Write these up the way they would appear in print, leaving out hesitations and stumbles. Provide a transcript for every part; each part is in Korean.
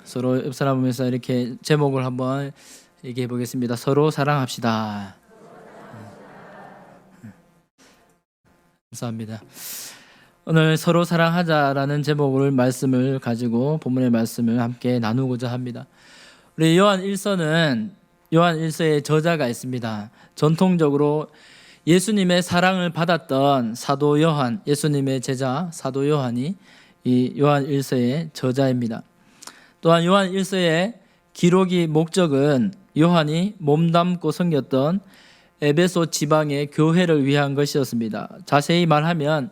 서로 옆 사람 보면서 이렇게 제목을 한번 얘기해 보겠습니다. 서로 사랑합시다. 감사합니다. 오늘 서로 사랑하자라는 제목을 말씀을 가지고 본문의 말씀을 함께 나누고자 합니다. 우리 요한 1서는 요한 1서의 저자가 있습니다. 전통적으로 예수님의 사랑을 받았던 사도 요한, 예수님의 제자 사도 요한이 이 요한 1서의 저자입니다. 또한 요한 1서의 기록의 목적은 요한이 몸담고 섬겼던 에베소 지방의 교회를 위한 것이었습니다. 자세히 말하면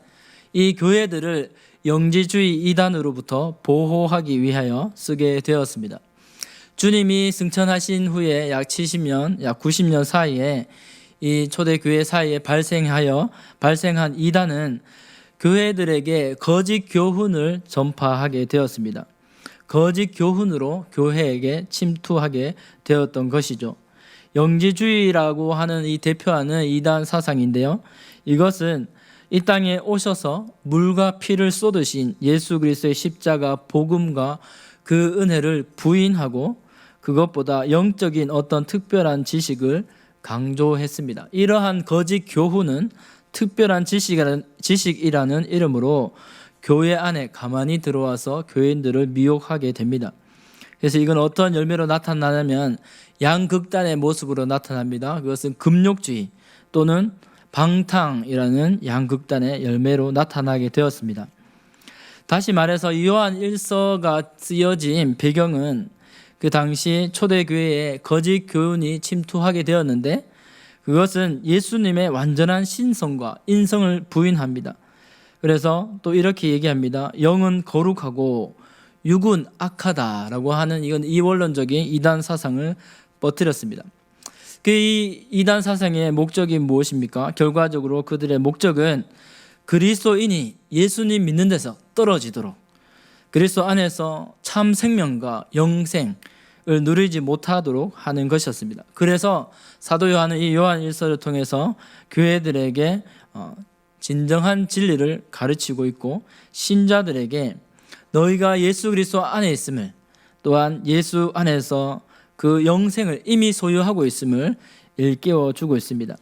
이 교회들을 영지주의 이단으로부터 보호하기 위하여 쓰게 되었습니다. 주님이 승천하신 후에 약 70년, 약 90년 사이에 이 초대교회 사이에 발생한 이단은 교회들에게 거짓 교훈을 전파하게 되었습니다. 거짓 교훈으로 교회에게 침투하게 되었던 것이죠. 영지주의라고 하는 이 대표하는 이단 사상인데요. 이것은 이 땅에 오셔서 물과 피를 쏟으신 예수 그리스도의 십자가 복음과 그 은혜를 부인하고 그것보다 영적인 어떤 특별한 지식을 강조했습니다. 이러한 거짓 교훈은 특별한 지식이라는 이름으로 교회 안에 가만히 들어와서 교인들을 미혹하게 됩니다. 그래서 이건 어떤 열매로 나타나냐면 양극단의 모습으로 나타납니다. 그것은 금욕주의 또는 방탕이라는 양극단의 열매로 나타나게 되었습니다. 다시 말해서 요한 1서가 쓰여진 배경은 그 당시 초대교회에 거짓 교훈이 침투하게 되었는데 그것은 예수님의 완전한 신성과 인성을 부인합니다. 그래서 또 이렇게 얘기합니다. 영은 거룩하고 육은 악하다라고 하는 이건 이원론적인 이단 사상을 퍼뜨렸습니다. 그 이단 사상의 목적이 무엇입니까? 결과적으로 그들의 목적은 그리스도인이 예수님 믿는 데서 떨어지도록, 그리스도 안에서 참 생명과 영생을 누리지 못하도록 하는 것이었습니다. 그래서 사도 요한은 이 요한 1서를 통해서 교회들에게 진정한 진리를 가르치고 있고 신자들에게 너희가 예수 그리스도 안에 있음을, 또한 예수 안에서 그 영생을 이미 소유하고 있음을 일깨워 주고 있습니다.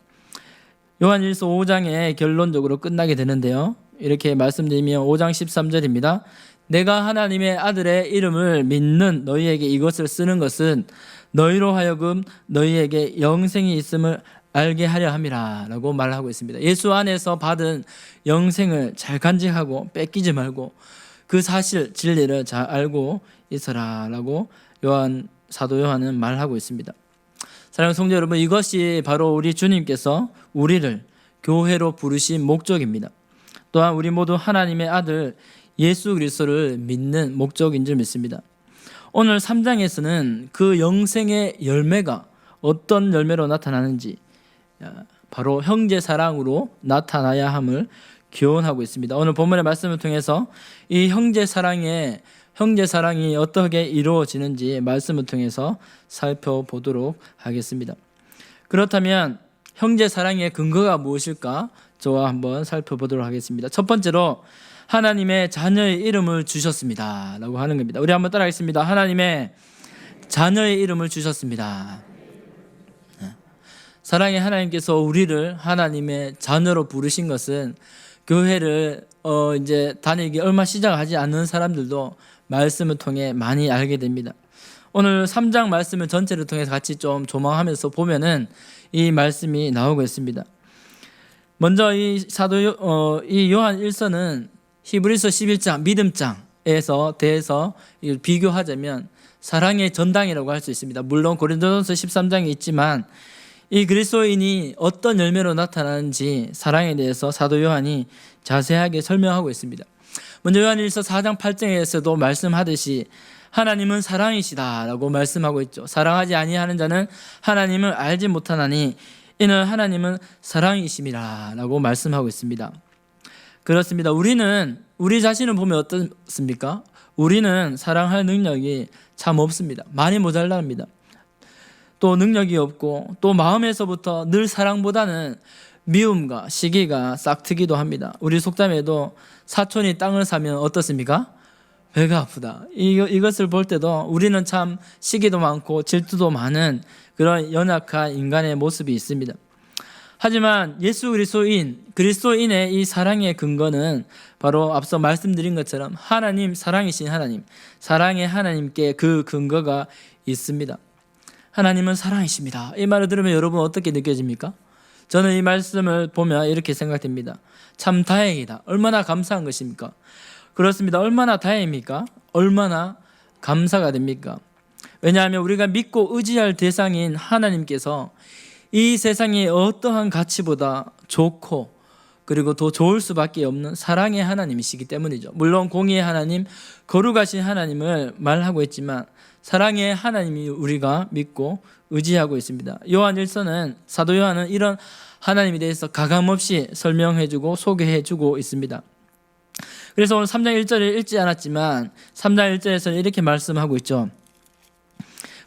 요한 1서 5장에 결론적으로 끝나게 되는데요. 이렇게 말씀드리면 5장 13절입니다. 내가 하나님의 아들의 이름을 믿는 너희에게 이것을 쓰는 것은 너희로 하여금 너희에게 영생이 있음을 알게 하려 함이라 라고 말하고 있습니다. 예수 안에서 받은 영생을 잘 간직하고 뺏기지 말고 그 사실 진리를 잘 알고 있어라 라고 사도 요한은 말하고 있습니다. 사랑하는 성도 여러분, 이것이 바로 우리 주님께서 우리를 교회로 부르신 목적입니다. 또한 우리 모두 하나님의 아들 예수 그리스도를 믿는 목적인 줄 믿습니다. 오늘 3장에서는 그 영생의 열매가 어떤 열매로 나타나는지 바로 형제 사랑으로 나타나야 함을 교훈하고 있습니다. 오늘 본문의 말씀을 통해서 이 형제 사랑이 어떻게 이루어지는지 말씀을 통해서 살펴보도록 하겠습니다. 그렇다면 형제 사랑의 근거가 무엇일까? 저와 한번 살펴보도록 하겠습니다. 첫 번째로 하나님의 자녀의 이름을 주셨습니다 라고 하는 겁니다. 우리 한번 따라하겠습니다. 하나님의 자녀의 이름을 주셨습니다. 사랑의 하나님께서 우리를 하나님의 자녀로 부르신 것은 교회를 이제 다니기 얼마 시작하지 않는 사람들도 말씀을 통해 많이 알게 됩니다. 오늘 3장 말씀을 전체를 통해서 같이 좀 조망하면서 보면은 이 말씀이 나오고 있습니다. 먼저 이 요한 1서는 히브리서 11장 믿음장에서 대해서 비교하자면 사랑의 전당이라고 할 수 있습니다. 물론 고린도전서 13장이 있지만 이 그리스도인이 어떤 열매로 나타나는지 사랑에 대해서 사도 요한이 자세하게 설명하고 있습니다. 먼저 요한일서 4장 8장에서도 말씀하듯이 하나님은 사랑이시다라고 말씀하고 있죠. 사랑하지 아니하는 자는 하나님을 알지 못하나니 이는 하나님은 사랑이심이라라고 말씀하고 있습니다. 그렇습니다. 우리 자신을 보면 어떻습니까? 우리는 사랑할 능력이 참 없습니다. 많이 모자랍니다. 또 능력이 없고 또 마음에서부터 늘 사랑보다는 미움과 시기가 싹트기도 합니다. 우리 속담에도 사촌이 땅을 사면 어떻습니까? 배가 아프다. 이것을 볼 때도 우리는 참 시기도 많고 질투도 많은 그런 연약한 인간의 모습이 있습니다. 하지만 예수 그리스도인의 이 사랑의 근거는 바로 앞서 말씀드린 것처럼 하나님, 사랑이신 하나님, 사랑의 하나님께 그 근거가 있습니다. 하나님은 사랑이십니다. 이 말을 들으면 여러분 어떻게 느껴집니까? 저는 이 말씀을 보면 이렇게 생각됩니다. 참 다행이다. 얼마나 감사한 것입니까? 그렇습니다. 얼마나 다행입니까? 얼마나 감사가 됩니까? 왜냐하면 우리가 믿고 의지할 대상인 하나님께서 이 세상의 어떠한 가치보다 좋고 그리고 더 좋을 수밖에 없는 사랑의 하나님이시기 때문이죠. 물론 공의의 하나님, 거룩하신 하나님을 말하고 있지만 사랑의 하나님이 우리가 믿고 의지하고 있습니다. 요한 1서는 사도 요한은 이런 하나님에 대해서 가감없이 설명해주고 소개해주고 있습니다. 그래서 오늘 3장 1절을 읽지 않았지만 3장 1절에서는 이렇게 말씀하고 있죠.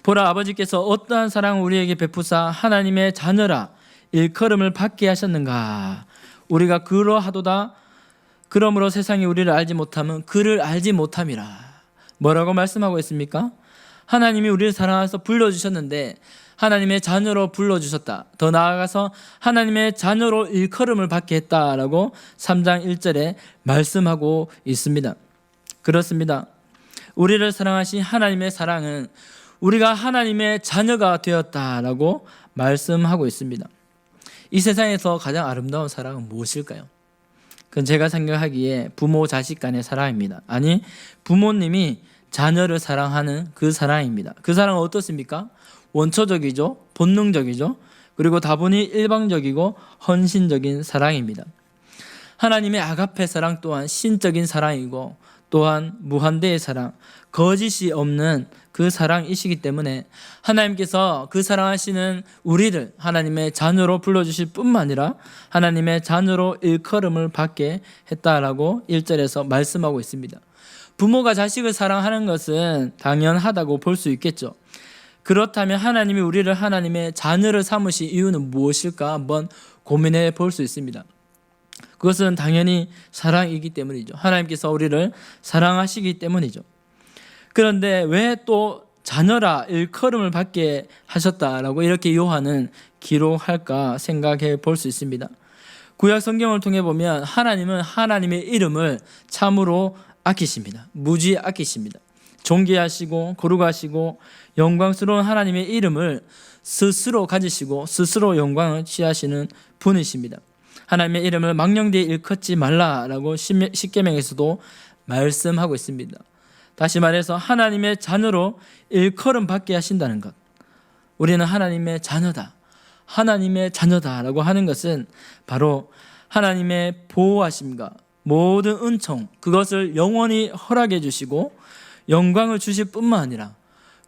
보라, 아버지께서 어떠한 사랑을 우리에게 베푸사 하나님의 자녀라 일컬음을 받게 하셨는가. 우리가 그러하도다. 그러므로 세상이 우리를 알지 못하면 그를 알지 못함이라. 뭐라고 말씀하고 있습니까? 하나님이 우리를 사랑해서 불러주셨는데 하나님의 자녀로 불러주셨다. 더 나아가서 하나님의 자녀로 일컬음을 받게 했다라고 3장 1절에 말씀하고 있습니다. 그렇습니다. 우리를 사랑하신 하나님의 사랑은 우리가 하나님의 자녀가 되었다라고 말씀하고 있습니다. 이 세상에서 가장 아름다운 사랑은 무엇일까요? 그건 제가 생각하기에 부모 자식 간의 사랑입니다. 아니, 부모님이 자녀를 사랑하는 그 사랑입니다. 그 사랑은 어떻습니까? 원초적이죠, 본능적이죠, 그리고 다분히 일방적이고 헌신적인 사랑입니다. 하나님의 아가페 사랑 또한 신적인 사랑이고 또한 무한대의 사랑, 거짓이 없는 그 사랑이시기 때문에 하나님께서 그 사랑하시는 우리를 하나님의 자녀로 불러주실 뿐만 아니라 하나님의 자녀로 일컬음을 받게 했다라고 1절에서 말씀하고 있습니다. 부모가 자식을 사랑하는 것은 당연하다고 볼 수 있겠죠. 그렇다면 하나님이 우리를 하나님의 자녀를 삼으신 이유는 무엇일까 한번 고민해 볼 수 있습니다. 그것은 당연히 사랑이기 때문이죠. 하나님께서 우리를 사랑하시기 때문이죠. 그런데 왜 또 자녀라 일컬음을 받게 하셨다라고 이렇게 요한은 기록할까 생각해 볼 수 있습니다. 구약 성경을 통해 보면 하나님은 하나님의 이름을 참으로 아끼십니다. 무지 아끼십니다. 존귀하시고 거룩하시고 영광스러운 하나님의 이름을 스스로 가지시고 스스로 영광을 취하시는 분이십니다. 하나님의 이름을 망령되이 일컫지 말라라고 십계명에서도 말씀하고 있습니다. 다시 말해서 하나님의 자녀로 일컬음 받게 하신다는 것, 우리는 하나님의 자녀다, 하나님의 자녀다라고 하는 것은 바로 하나님의 보호하심과 모든 은총, 그것을 영원히 허락해 주시고 영광을 주실 뿐만 아니라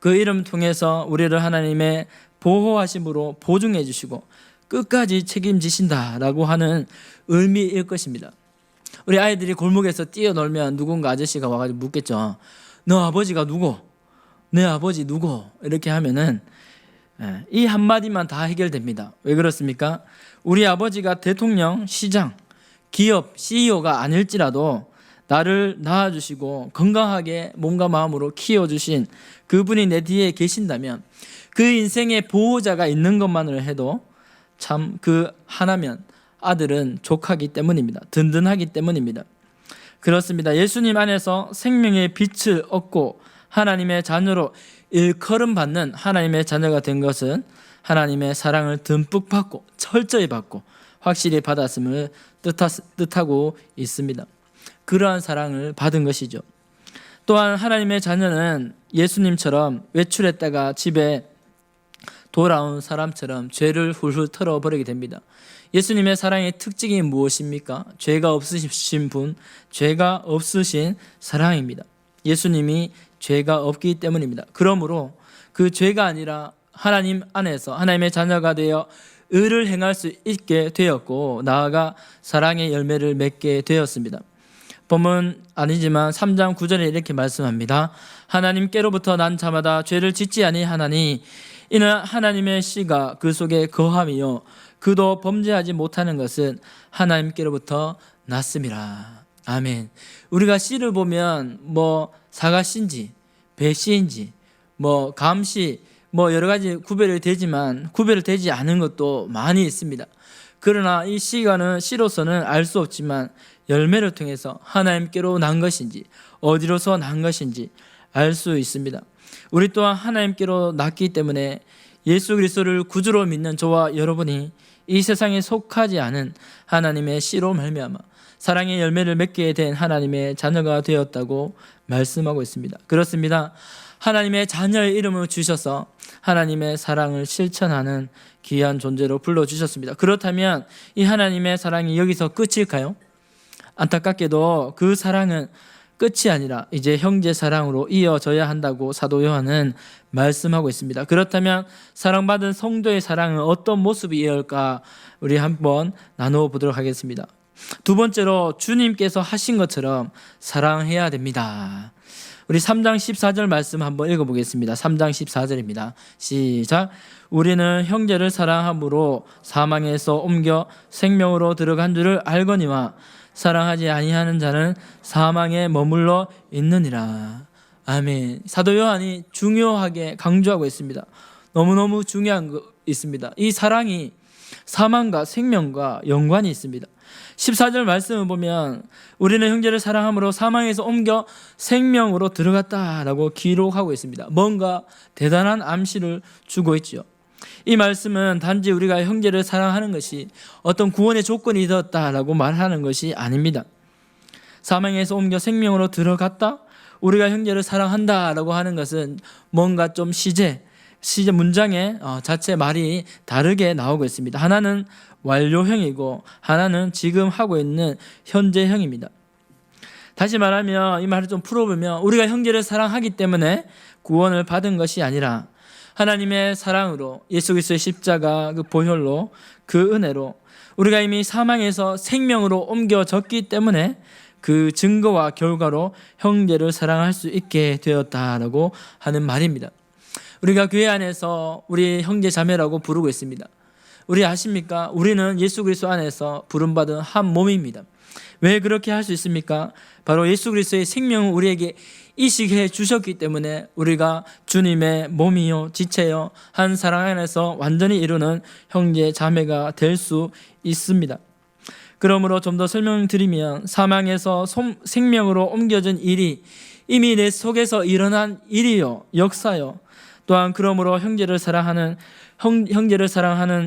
그 이름 통해서 우리를 하나님의 보호하심으로 보증해 주시고 끝까지 책임지신다라고 하는 의미일 것입니다. 우리 아이들이 골목에서 뛰어놀면 누군가 아저씨가 와가지고 묻겠죠. 너 아버지가 누구? 내 아버지 누구? 이렇게 하면은 이 한마디만 다 해결됩니다. 왜 그렇습니까? 우리 아버지가 대통령, 시장, 기업, CEO가 아닐지라도 나를 낳아주시고 건강하게 몸과 마음으로 키워주신 그분이 내 뒤에 계신다면 그 인생의 보호자가 있는 것만으로 해도 참 그 하나면 아들은 족하기 때문입니다. 든든하기 때문입니다. 그렇습니다. 예수님 안에서 생명의 빛을 얻고 하나님의 자녀로 일컬음 받는 하나님의 자녀가 된 것은 하나님의 사랑을 듬뿍 받고 철저히 받고 확실히 받았음을 뜻하고 있습니다. 그러한 사랑을 받은 것이죠. 또한 하나님의 자녀는 예수님처럼 외출했다가 집에 돌아온 사람처럼 죄를 훌훌 털어버리게 됩니다. 예수님의 사랑의 특징이 무엇입니까? 죄가 없으신 분, 죄가 없으신 사랑입니다. 예수님이 죄가 없기 때문입니다. 그러므로 그 죄가 아니라 하나님 안에서 하나님의 자녀가 되어 의를 행할 수 있게 되었고 나아가 사랑의 열매를 맺게 되었습니다. 본문 아니지만 3장 9절에 이렇게 말씀합니다. 하나님께로부터 난 자마다 죄를 짓지 아니하나니 이는 하나님의 씨가 그 속에 거함이요 그도 범죄하지 못하는 것은 하나님께로부터 났음이라. 아멘. 우리가 씨를 보면 뭐 사과씨인지 배씨인지 뭐 감씨 뭐 여러 가지 구별이 되지만 구별되지 않은 것도 많이 있습니다. 그러나 이 씨로서는 알 수 없지만 열매를 통해서 하나님께로 난 것인지 어디로서 난 것인지 알 수 있습니다. 우리 또한 하나님께로 났기 때문에 예수 그리스도를 구주로 믿는 저와 여러분이 이 세상에 속하지 않은 하나님의 씨로 말미암아 사랑의 열매를 맺게 된 하나님의 자녀가 되었다고 말씀하고 있습니다. 그렇습니다. 하나님의 자녀의 이름을 주셔서 하나님의 사랑을 실천하는 귀한 존재로 불러주셨습니다. 그렇다면 이 하나님의 사랑이 여기서 끝일까요? 안타깝게도 그 사랑은 끝이 아니라 이제 형제 사랑으로 이어져야 한다고 사도 요한은 말씀하고 있습니다. 그렇다면 사랑받은 성도의 사랑은 어떤 모습이어야 할까 우리 한번 나누어 보도록 하겠습니다. 두 번째로 주님께서 하신 것처럼 사랑해야 됩니다. 우리 3장 14절 말씀 한번 읽어보겠습니다. 3장 14절입니다. 시작. 우리는 형제를 사랑함으로 사망에서 옮겨 생명으로 들어간 줄을 알거니와 사랑하지 아니하는 자는 사망에 머물러 있느니라. 아멘. 사도 요한이 중요하게 강조하고 있습니다. 너무너무 중요한 거 있습니다. 이 사랑이 사망과 생명과 연관이 있습니다. 14절 말씀을 보면 우리는 형제를 사랑함으로 사망에서 옮겨 생명으로 들어갔다라고 기록하고 있습니다. 뭔가 대단한 암시를 주고 있죠. 이 말씀은 단지 우리가 형제를 사랑하는 것이 어떤 구원의 조건이 되었다라고 말하는 것이 아닙니다. 사망에서 옮겨 생명으로 들어갔다? 우리가 형제를 사랑한다라고 하는 것은 뭔가 좀 시제 문장의 자체 말이 다르게 나오고 있습니다. 하나는 완료형이고 하나는 지금 하고 있는 현재형입니다. 다시 말하면 이 말을 좀 풀어보면 우리가 형제를 사랑하기 때문에 구원을 받은 것이 아니라 하나님의 사랑으로 예수 그리스도의 십자가 그 보혈로 그 은혜로 우리가 이미 사망에서 생명으로 옮겨졌기 때문에 그 증거와 결과로 형제를 사랑할 수 있게 되었다라고 하는 말입니다. 우리가 교회 안에서 우리 형제 자매라고 부르고 있습니다. 우리 아십니까? 우리는 예수 그리스도 안에서 부름받은 한 몸입니다. 왜 그렇게 할 수 있습니까? 바로 예수 그리스도의 생명을 우리에게 이식해 주셨기 때문에 우리가 주님의 몸이요 지체요 한 사랑 안에서 완전히 이루는 형제 자매가 될 수 있습니다. 그러므로 좀 더 설명드리면 사망에서 생명으로 옮겨진 일이 이미 내 속에서 일어난 일이요 역사요 또한 그러므로 형제를 사랑하는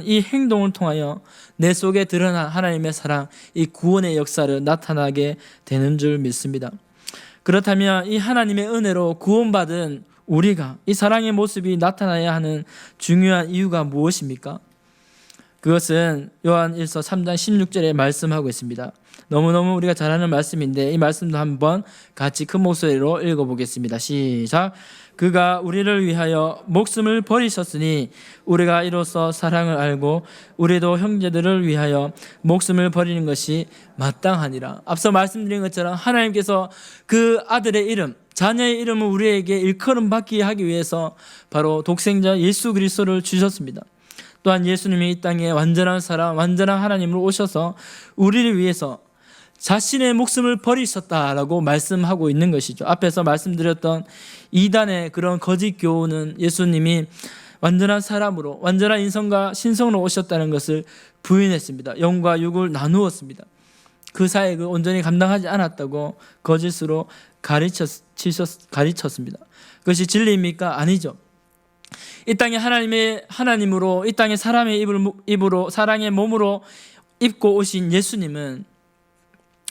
이 행동을 통하여 내 속에 드러난 하나님의 사랑, 이 구원의 역사를 나타나게 되는 줄 믿습니다. 그렇다면 이 하나님의 은혜로 구원받은 우리가 이 사랑의 모습이 나타나야 하는 중요한 이유가 무엇입니까? 그것은 요한일서 3장 16절에 말씀하고 있습니다. 너무너무 우리가 잘 아는 말씀인데 이 말씀도 한번 같이 큰 목소리로 읽어보겠습니다. 시작. 그가 우리를 위하여 목숨을 버리셨으니 우리가 이로써 사랑을 알고 우리도 형제들을 위하여 목숨을 버리는 것이 마땅하니라. 앞서 말씀드린 것처럼 하나님께서 그 아들의 이름, 자녀의 이름을 우리에게 일컬음 받게 하기 위해서 바로 독생자 예수 그리스도를 주셨습니다. 또한 예수님이 이 땅에 완전한 사람, 완전한 하나님으로 오셔서 우리를 위해서 자신의 목숨을 버리셨다라고 말씀하고 있는 것이죠. 앞에서 말씀드렸던 이단의 그런 거짓 교훈은 예수님이 완전한 사람으로 완전한 인성과 신성으로 오셨다는 것을 부인했습니다. 영과 육을 나누었습니다. 그 사역을 온전히 감당하지 않았다고 거짓으로 가르쳤습니다. 그것이 진리입니까? 아니죠. 이 땅에 하나님으로 이 땅에 사람의 입으로 사랑의 몸으로 입고 오신 예수님은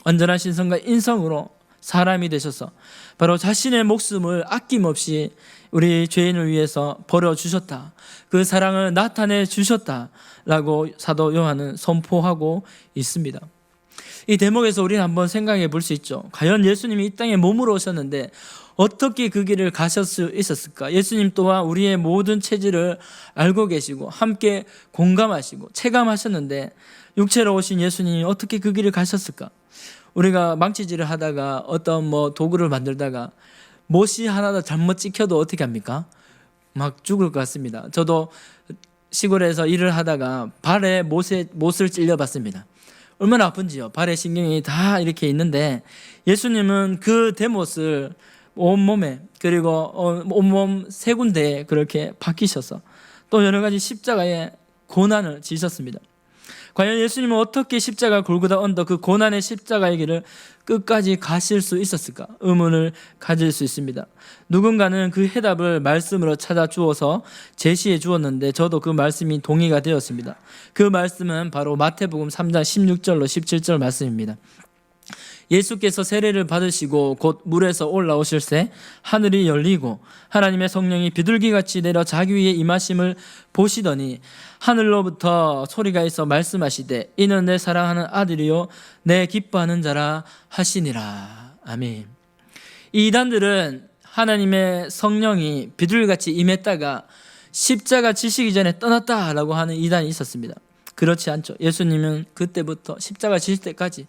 완전한 신성과 인성으로 사람이 되셔서 바로 자신의 목숨을 아낌없이 우리 죄인을 위해서 버려주셨다. 그 사랑을 나타내 주셨다라고 사도 요한은 선포하고 있습니다. 이 대목에서 우리는 한번 생각해 볼 수 있죠. 과연 예수님이 이 땅에 몸으로 오셨는데 어떻게 그 길을 가실 수 있었을까? 예수님 또한 우리의 모든 체질을 알고 계시고 함께 공감하시고 체감하셨는데 육체로 오신 예수님이 어떻게 그 길을 가셨을까? 우리가 망치질을 하다가 어떤 도구를 만들다가 못이 하나 더 잘못 찍혀도 어떻게 합니까? 막 죽을 것 같습니다. 저도 시골에서 일을 하다가 발에 못을 찔려봤습니다. 얼마나 아픈지요. 발에 신경이 다 이렇게 있는데 예수님은 그 대못을 온몸에 그리고 온몸 세 군데에 그렇게 박히셔서 또 여러 가지 십자가의 고난을 지셨습니다. 과연 예수님은 어떻게 십자가 골고다 언덕 그 고난의 십자가의 길을 끝까지 가실 수 있었을까? 의문을 가질 수 있습니다. 누군가는 그 해답을 말씀으로 찾아 주어서 제시해 주었는데 저도 그 말씀이 동의가 되었습니다. 그 말씀은 바로 마태복음 3장 16절로 17절 말씀입니다. 예수께서 세례를 받으시고 곧 물에서 올라오실 새 하늘이 열리고 하나님의 성령이 비둘기같이 내려 자기 위에 임하심을 보시더니 하늘로부터 소리가 있어 말씀하시되 이는 내 사랑하는 아들이요 내 기뻐하는 자라 하시니라. 아멘. 이 이단들은 하나님의 성령이 비둘기같이 임했다가 십자가 지시기 전에 떠났다라고 하는 이단이 있었습니다. 그렇지 않죠. 예수님은 그때부터 십자가 지실 때까지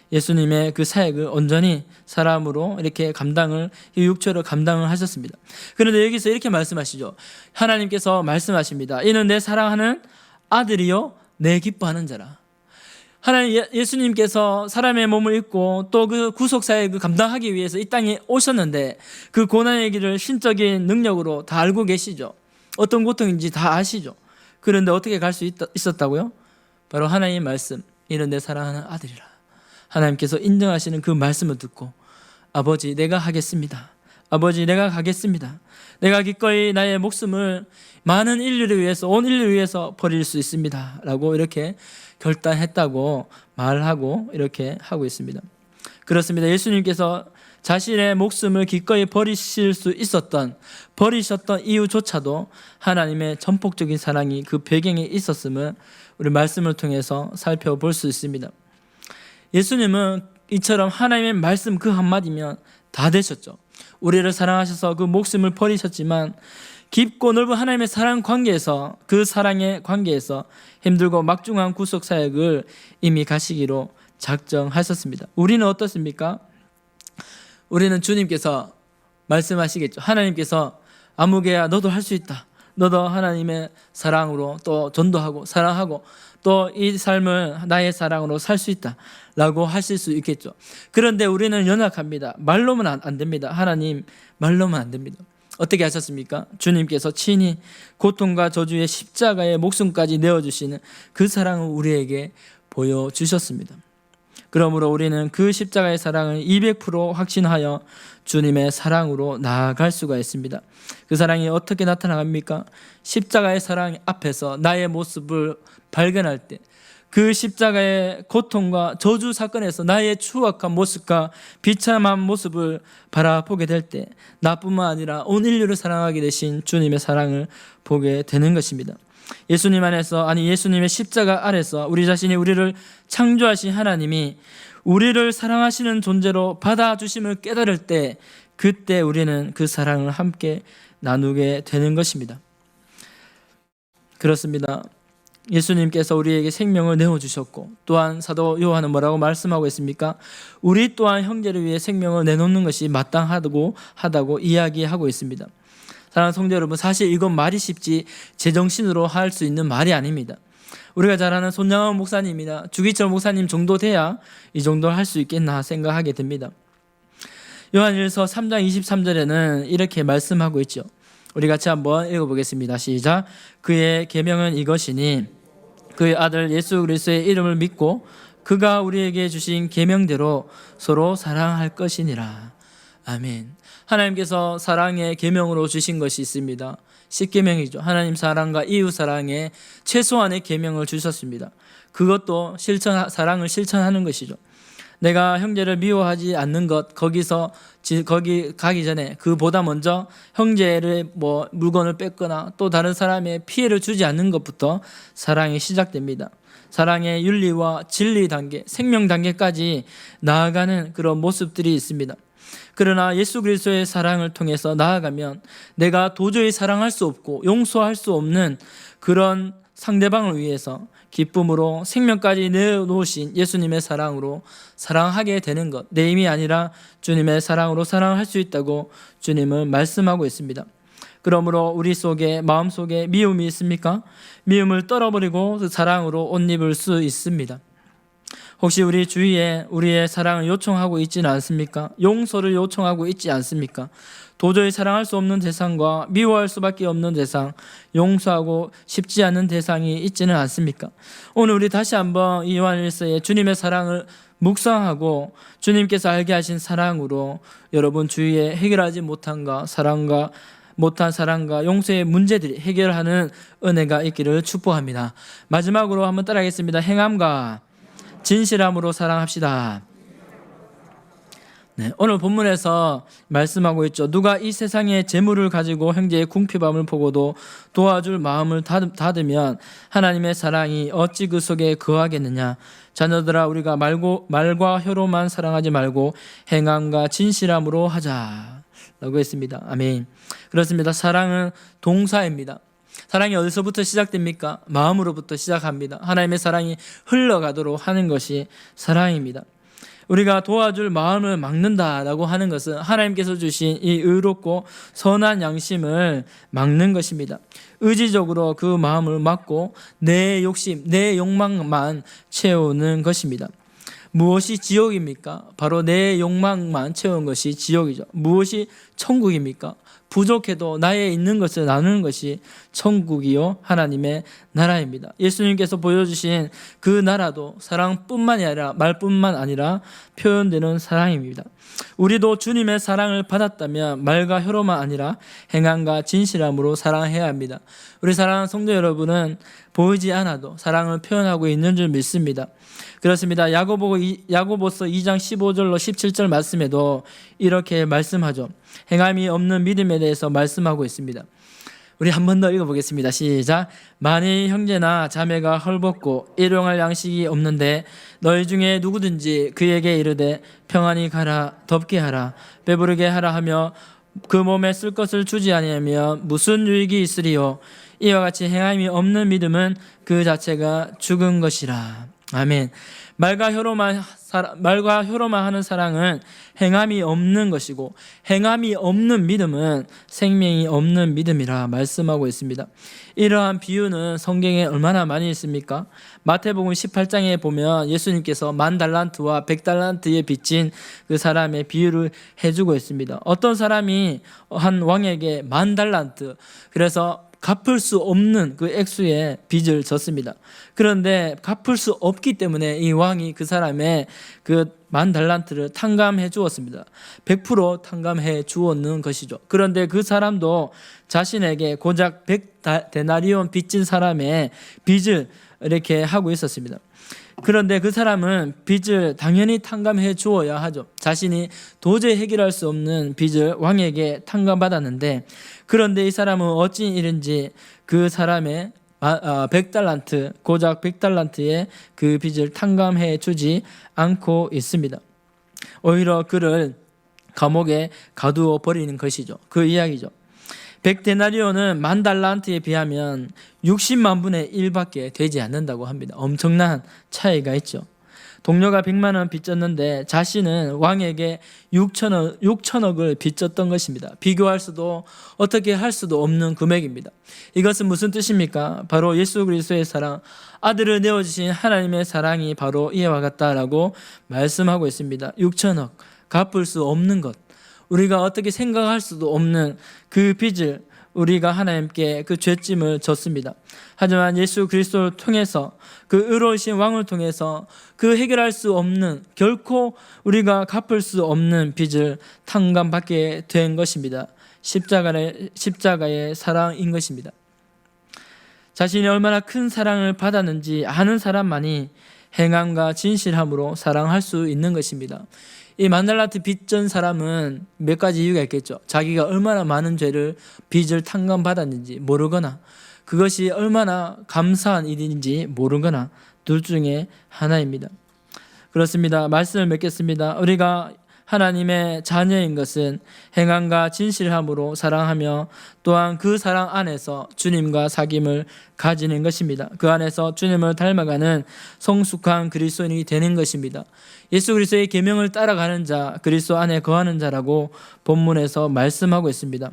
예수님의 그 사역을 온전히 사람으로 이렇게 감당을, 육체로 감당을 하셨습니다. 그런데 여기서 이렇게 말씀하시죠. 하나님께서 말씀하십니다. 이는 내 사랑하는 아들이요 내 기뻐하는 자라. 하나님 예수님께서 사람의 몸을 입고 또 그 구속 사역을 감당하기 위해서 이 땅에 오셨는데 그 고난의 길을 신적인 능력으로 다 알고 계시죠. 어떤 고통인지 다 아시죠. 그런데 어떻게 갈 수 있었다고요? 바로 하나님의 말씀, 이는 내 사랑하는 아들이라. 하나님께서 인정하시는 그 말씀을 듣고 아버지 내가 하겠습니다. 아버지 내가 가겠습니다. 내가 기꺼이 나의 목숨을 많은 인류를 위해서 온 인류를 위해서 버릴 수 있습니다 라고 이렇게 결단했다고 말하고 이렇게 하고 있습니다. 그렇습니다. 예수님께서 자신의 목숨을 기꺼이 버리셨던 이유조차도 하나님의 전폭적인 사랑이 그 배경에 있었음을 우리 말씀을 통해서 살펴볼 수 있습니다. 예수님은 이처럼 하나님의 말씀 그 한마디면 다 되셨죠. 우리를 사랑하셔서 그 목숨을 버리셨지만 깊고 넓은 하나님의 사랑 관계에서 그 사랑의 관계에서 힘들고 막중한 구속 사역을 이미 가시기로 작정하셨습니다. 우리는 어떻습니까? 우리는 주님께서 말씀하시겠죠. 하나님께서 아무개야 너도 할 수 있다. 너도 하나님의 사랑으로 또 전도하고 사랑하고 또 이 삶을 나의 사랑으로 살 수 있다 라고 하실 수 있겠죠. 그런데 우리는 연약합니다. 말로만 안 됩니다. 하나님 말로만 안 됩니다. 어떻게 하셨습니까? 주님께서 친히 고통과 저주의 십자가의 목숨까지 내어주시는 그 사랑을 우리에게 보여주셨습니다. 그러므로 우리는 그 십자가의 사랑을 200% 확신하여 주님의 사랑으로 나아갈 수가 있습니다. 그 사랑이 어떻게 나타납니까? 십자가의 사랑 앞에서 나의 모습을 발견할 때, 그 십자가의 고통과 저주 사건에서 나의 추악한 모습과 비참한 모습을 바라보게 될 때 나뿐만 아니라 온 인류를 사랑하게 되신 주님의 사랑을 보게 되는 것입니다. 예수님 안에서, 예수님의 십자가 아래서 우리 자신이 우리를 창조하신 하나님이 우리를 사랑하시는 존재로 받아주심을 깨달을 때 그때 우리는 그 사랑을 함께 나누게 되는 것입니다. 그렇습니다. 예수님께서 우리에게 생명을 내어주셨고 또한 사도 요한은 뭐라고 말씀하고 있습니까? 우리 또한 형제를 위해 생명을 내놓는 것이 마땅하다고 이야기하고 있습니다. 사랑하는 성도 여러분, 사실 이건 말이 쉽지 제정신으로 할 수 있는 말이 아닙니다. 우리가 잘 아는 손양원 목사님이나 주기철 목사님 정도 돼야 이 정도 할 수 있겠나 생각하게 됩니다. 요한일서 3장 23절에는 이렇게 말씀하고 있죠. 우리 같이 한번 읽어보겠습니다. 시작. 그의 계명은 이것이니 그의 아들 예수 그리스도의 이름을 믿고 그가 우리에게 주신 계명대로 서로 사랑할 것이니라. 아멘. 하나님께서 사랑의 계명으로 주신 것이 있습니다. 10계명이죠. 하나님 사랑과 이웃 사랑의 최소한의 계명을 주셨습니다. 그것도 사랑을 실천하는 것이죠. 내가 형제를 미워하지 않는 것, 거기 가기 전에 그보다 먼저 형제를 물건을 뺏거나 또 다른 사람의 피해를 주지 않는 것부터 사랑이 시작됩니다. 사랑의 윤리와 진리 단계, 생명 단계까지 나아가는 그런 모습들이 있습니다. 그러나 예수 그리스도의 사랑을 통해서 나아가면 내가 도저히 사랑할 수 없고 용서할 수 없는 그런 상대방을 위해서 기쁨으로 생명까지 내어놓으신 예수님의 사랑으로 사랑하게 되는 것, 내 힘이 아니라 주님의 사랑으로 사랑할 수 있다고 주님은 말씀하고 있습니다. 그러므로 우리 속에, 마음속에 미움이 있습니까? 미움을 떨어버리고 그 사랑으로 옷 입을 수 있습니다. 혹시 우리 주위에 우리의 사랑을 요청하고 있지는 않습니까? 용서를 요청하고 있지 않습니까? 도저히 사랑할 수 없는 대상과 미워할 수밖에 없는 대상, 용서하고 싶지 않은 대상이 있지는 않습니까? 오늘 우리 다시 한번 이 요한 1서의 주님의 사랑을 묵상하고 주님께서 알게 하신 사랑으로 여러분 주위에 해결하지 못한 사랑과 용서의 문제들이 해결하는 은혜가 있기를 축복합니다. 마지막으로 한번 따라하겠습니다. 행함과 진실함으로 사랑합시다. 네, 오늘 본문에서 말씀하고 있죠. 누가 이 세상의 재물을 가지고 형제의 궁핍함을 보고도 도와줄 마음을 닫으면 하나님의 사랑이 어찌 그 속에 거하겠느냐. 자녀들아, 우리가 말과 혀로만 사랑하지 말고 행함과 진실함으로 하자 라고 했습니다. 아멘. 그렇습니다. 사랑은 동사입니다. 사랑이 어디서부터 시작됩니까? 마음으로부터 시작합니다. 하나님의 사랑이 흘러가도록 하는 것이 사랑입니다. 우리가 도와줄 마음을 막는다라고 하는 것은 하나님께서 주신 이 의롭고 선한 양심을 막는 것입니다. 의지적으로 그 마음을 막고 내 욕심, 내 욕망만 채우는 것입니다. 무엇이 지옥입니까? 바로 내 욕망만 채운 것이 지옥이죠. 무엇이 천국입니까? 부족해도 나에 있는 것을 나누는 것이 천국이요 하나님의 나라입니다. 예수님께서 보여주신 그 나라도 사랑뿐만이 아니라 말뿐만 아니라 표현되는 사랑입니다. 우리도 주님의 사랑을 받았다면 말과 혀로만 아니라 행함과 진실함으로 사랑해야 합니다. 우리 사랑하는 성도 여러분은 보이지 않아도 사랑을 표현하고 있는 줄 믿습니다. 그렇습니다. 야고보서 2장 15절로 17절 말씀에도 이렇게 말씀하죠. 행함이 없는 믿음에 대해서 말씀하고 있습니다. 우리 한 번 더 읽어보겠습니다. 시작. 만일 형제나 자매가 헐벗고 일용할 양식이 없는데 너희 중에 누구든지 그에게 이르되 평안히 가라, 덥게 하라, 배부르게 하라 하며 그 몸에 쓸 것을 주지 아니하면 무슨 유익이 있으리요. 이와 같이 행함이 없는 믿음은 그 자체가 죽은 것이라. 아멘. 말과 혀로만 하는 사랑은 행함이 없는 것이고 행함이 없는 믿음은 생명이 없는 믿음이라 말씀하고 있습니다. 이러한 비유는 성경에 얼마나 많이 있습니까? 마태복음 18장에 보면 예수님께서 10,000달란트와 100달란트에 빚진 그 사람의 비유를 해주고 있습니다. 어떤 사람이 한 왕에게 10,000달란트, 그래서 갚을 수 없는 그 액수의 빚을 졌습니다. 그런데 갚을 수 없기 때문에 이 왕이 그 사람의 그 10,000달란트를 탕감해 주었습니다. 100% 탕감해 주었는 것이죠. 그런데 그 사람도 자신에게 고작 100데나리온 빚진 사람의 빚을 이렇게 하고 있었습니다. 그런데 그 사람은 빚을 당연히 탕감해 주어야 하죠. 자신이 도저히 해결할 수 없는 빚을 왕에게 탕감받았는데, 그런데 이 사람은 어찌 일인지 그 사람의 100달란트, 고작 100달란트의 그 빚을 탕감해 주지 않고 있습니다. 오히려 그를 감옥에 가두어 버리는 것이죠. 그 이야기죠. 100데나리온은 10,000달란트에 비하면 60만 분의 1밖에 되지 않는다고 합니다. 엄청난 차이가 있죠. 동료가 100만 원 빚졌는데 자신은 왕에게 6천억을 빚졌던 것입니다. 비교할 수도 어떻게 할 수도 없는 금액입니다. 이것은 무슨 뜻입니까? 바로 예수 그리스도의 사랑, 아들을 내어주신 하나님의 사랑이 바로 이와 같다라고 말씀하고 있습니다. 6천억, 갚을 수 없는 것, 우리가 어떻게 생각할 수도 없는 그 빚을 우리가 하나님께 그 죄짐을 졌습니다. 하지만 예수 그리스도를 통해서, 그 의로우신 왕을 통해서 그 해결할 수 없는, 결코 우리가 갚을 수 없는 빚을 탕감받게 된 것입니다. 십자가의 사랑인 것입니다. 자신이 얼마나 큰 사랑을 받았는지 아는 사람만이 행함과 진실함으로 사랑할 수 있는 것입니다. 이 10,000달란트 빚진 사람은 몇 가지 이유가 있겠죠. 자기가 얼마나 많은 빚을 탕감받았는지 모르거나, 그것이 얼마나 감사한 일인지 모르거나, 둘 중에 하나입니다. 그렇습니다. 말씀을 맺겠습니다. 우리가 하나님의 자녀인 것은 행함과 진실함으로 사랑하며 또한 그 사랑 안에서 주님과 사귐을 가지는 것입니다. 그 안에서 주님을 닮아가는 성숙한 그리스도인이 되는 것입니다. 예수 그리스도의 계명을 따라가는 자, 그리스도 안에 거하는 자라고 본문에서 말씀하고 있습니다.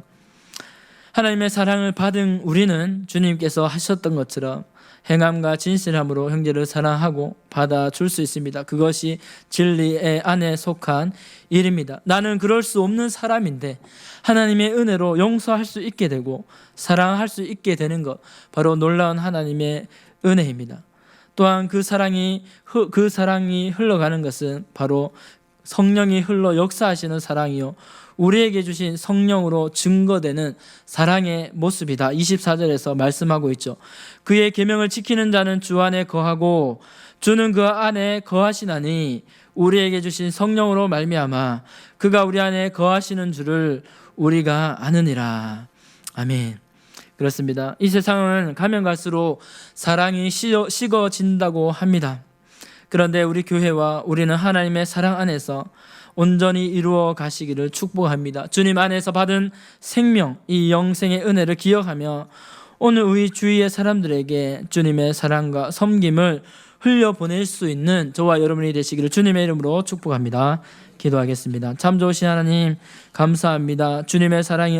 하나님의 사랑을 받은 우리는 주님께서 하셨던 것처럼 행함과 진실함으로 형제를 사랑하고 받아줄 수 있습니다. 그것이 진리의 안에 속한 일입니다. 나는 그럴 수 없는 사람인데 하나님의 은혜로 용서할 수 있게 되고 사랑할 수 있게 되는 것, 바로 놀라운 하나님의 은혜입니다. 또한 그 사랑이 흘러가는 것은 바로 성령이 흘러 역사하시는 사랑이요, 우리에게 주신 성령으로 증거되는 사랑의 모습이다. 24절에서 말씀하고 있죠. 그의 계명을 지키는 자는 주 안에 거하고 주는 그 안에 거하시나니 우리에게 주신 성령으로 말미암아 그가 우리 안에 거하시는 줄을 우리가 아느니라. 아멘. 그렇습니다. 이 세상은 가면 갈수록 사랑이 식어진다고 합니다. 그런데 우리 교회와 우리는 하나님의 사랑 안에서 온전히 이루어 가시기를 축복합니다. 주님 안에서 받은 생명, 이 영생의 은혜를 기억하며 오늘 우리 주위의 사람들에게 주님의 사랑과 섬김을 흘려보낼 수 있는 저와 여러분이 되시기를 주님의 이름으로 축복합니다. 기도하겠습니다. 참 좋으신 하나님 감사합니다. 주님의 사랑이